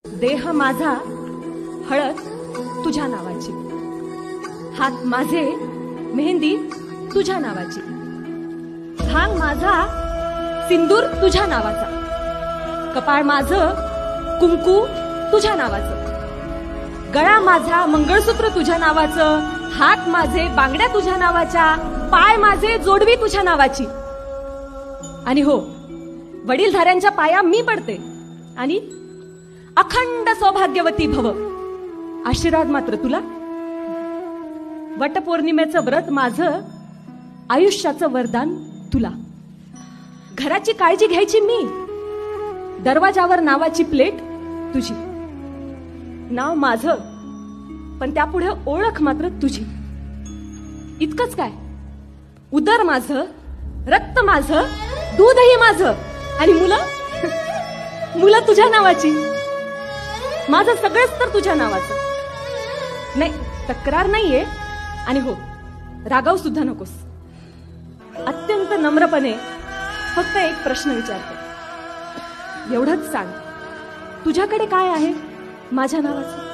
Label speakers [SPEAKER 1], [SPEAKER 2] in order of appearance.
[SPEAKER 1] देह माझा हळद तुझ्या नावाची, हात माझे मेहंदी तुझ्या नावाची, भांग माझा सिंदूर तुझ्या नावाचा, कपाळ माझं कुंकू तुझ्या नावाचं, गळा माझा मंगळसूत्र तुझ्या नावाचं, हात माझे बांगड्या तुझ्या नावाच्या, पाय माझे जोडवी तुझ्या नावाची. आणि हो, वडीलधाऱ्यांच्या पाया मी पडते आणि अखंड सौभाग्यवती भव आशीर्वाद मात्र तुला. वटपौर्णिमेचं व्रत माझं, आयुष्याचं वरदान तुला. घराची काळजी घ्यायची मी, दरवाजावर नावाची प्लेट तुझी. नाव माझं पण त्यापुढे ओळख मात्र तुझी. इतकंच काय, उदर माझं, रक्त माझं, दूधही माझं आणि मुलं तुझ्या नावाची. माझं सगळंच तर तुझ्या नावाचं. नाही, तक्रार नाहीये आणि हो, रागाव सुद्धा नकोस. अत्यंत नम्रपणे फक्त एक प्रश्न विचारते, एवढंच सांग, तुझ्याकडे काय आहे माझ्या नावाचं?